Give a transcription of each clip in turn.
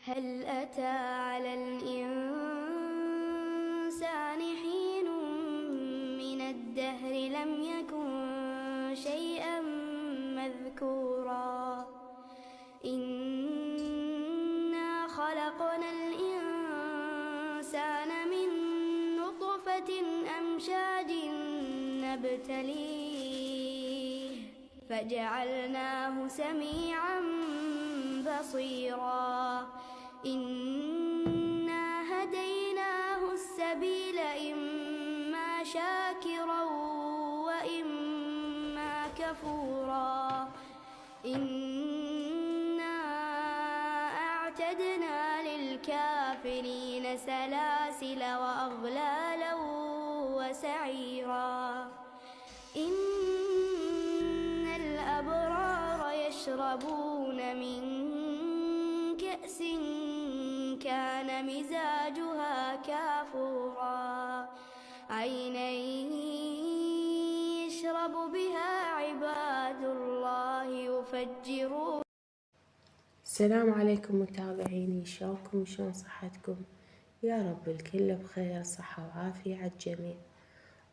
هل أتى على الإنسان حين من الدهر لم يكن شيئا مذكورا إنا خلقنا الإنسان من نطفة أمشاج نبتليه فجعلناه سميعا بصيرا إنا هديناه السبيل إما شاكرا وإما كفورا إنا أعتدنا للكافرين سلاسل وأغلالا وسعيرا إن الأبرار يشربون من كأس كان مزاجها كافورا عينا يشرب بها عباد الله يفجرون. السلام عليكم متابعيني، شلونكم وشلون صحتكم؟ يا رب الكل بخير صحة وعافية على الجميع.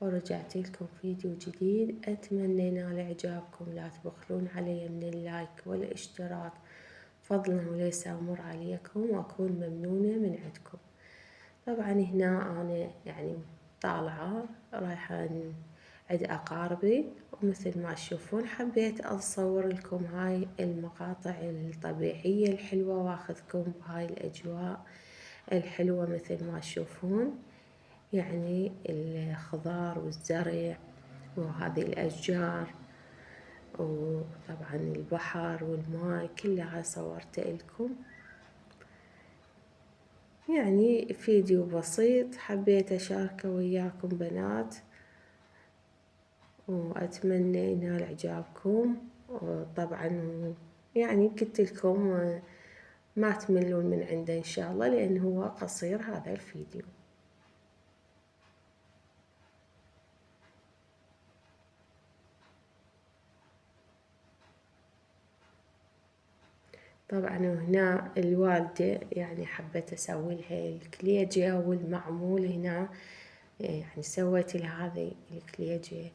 ورجعت لكم فيديو جديد أتمنى ينال إعجابكم. لا تبخلون علي من اللايك والاشتراك فضلا وليس أمر عليكم وأكون ممنونة من عندكم. طبعا هنا أنا طالعة رايحة عند أقاربي، ومثل ما تشوفون حبيت أصور لكم هاي المقاطع الطبيعية الحلوة وأخذكم بهاي الأجواء الحلوة مثل ما تشوفون، الخضار والزرع وهذه الأشجار وطبعا البحر والماء كلها صورت لكم. فيديو بسيط حبيت أشاركه وياكم بنات، وأتمنى ينال إعجابكم. وطبعا قلت لكم ما تملون من عنده إن شاء الله، لأنه هو قصير هذا الفيديو. طبعا هنا الوالدة حبيت أسوي لها الكليجة والمعمول هنا، سويت لها هذه الكليجة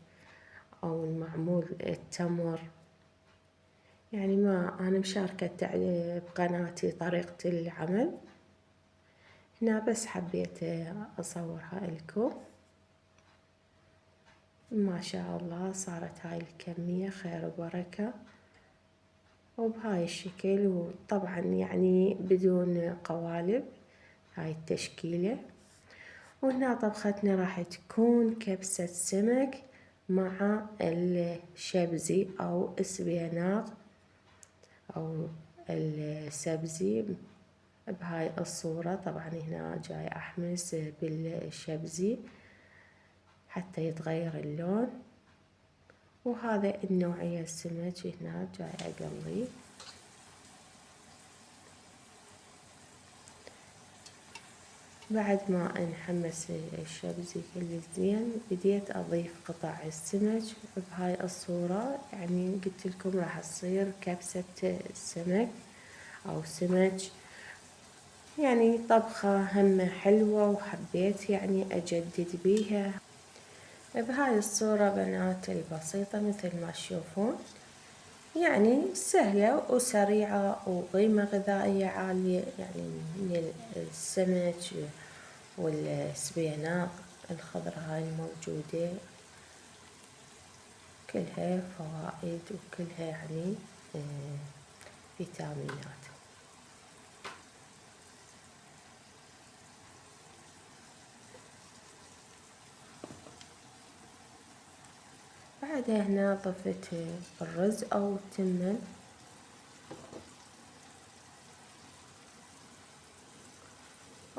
أو المعمول التمر. ما أنا مشاركة بقناتي طريقة العمل هنا، بس حبيت أصورها لكم. ما شاء الله صارت هاي الكمية خير وبركة وبهاي الشكل، وطبعا بدون قوالب هاي التشكيلة. وهنا طبختنا راح تكون كبسة سمك مع الشبزي أو السبيناق أو السبزي بهاي الصورة. طبعا هنا جاي أحمس بالشبزي حتى يتغير اللون، وهذا النوعية السمك هنا جاي أقليه. بعد ما انحمس الشبزي كل زين بديت أضيف قطع السمك بهاي الصورة. قلت لكم راح تصير كبسة سمك أو سمك، طبخة همة حلوة وحبيت أجدد بيها بهاي الصورة بنات البسيطة مثل ما تشوفون. سهلة وسريعة وقيمة غذائية عالية من السمك والسبيناق الخضرة هاي الموجودة، كلها فوائد وكلها فيتامينات. بعدها هنا ضفت الرز أو التمن،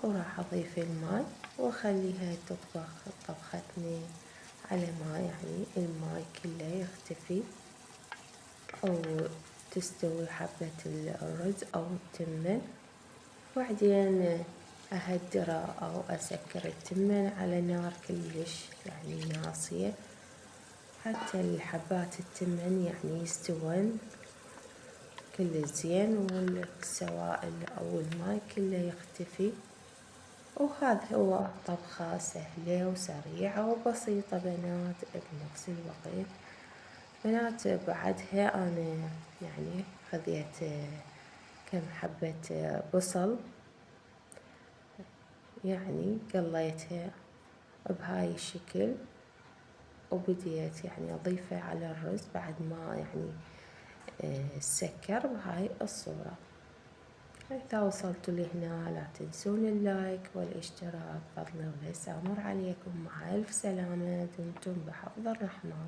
وراح أضيف الماء وأخليها تطبخ طبختني على ما الماء كله يختفي أو تستوي حبة الرز أو التمن. وبعدين أهدره أو أسكر التمن على نار كلش ناصية حتى الحبات التمن يستوون كله زين والسوائل أو الماي كله يختفي. وهذا هو طبخة سهلة وسريعة وبسيطة بنات بنفس الوقت. بنات بعدها أنا يعني خذيت كم حبة بصل، يعني قليتها بهاي الشكل، وبديت يعني أضيفه على الرز بعد ما يعني سكر بهاي الصورة. إذا وصلتوا لهنا لا تنسون اللايك والاشتراك، فضلا وليس أمر عليكم. مع ألف سلامة، دمتم بحفظ الرحمن.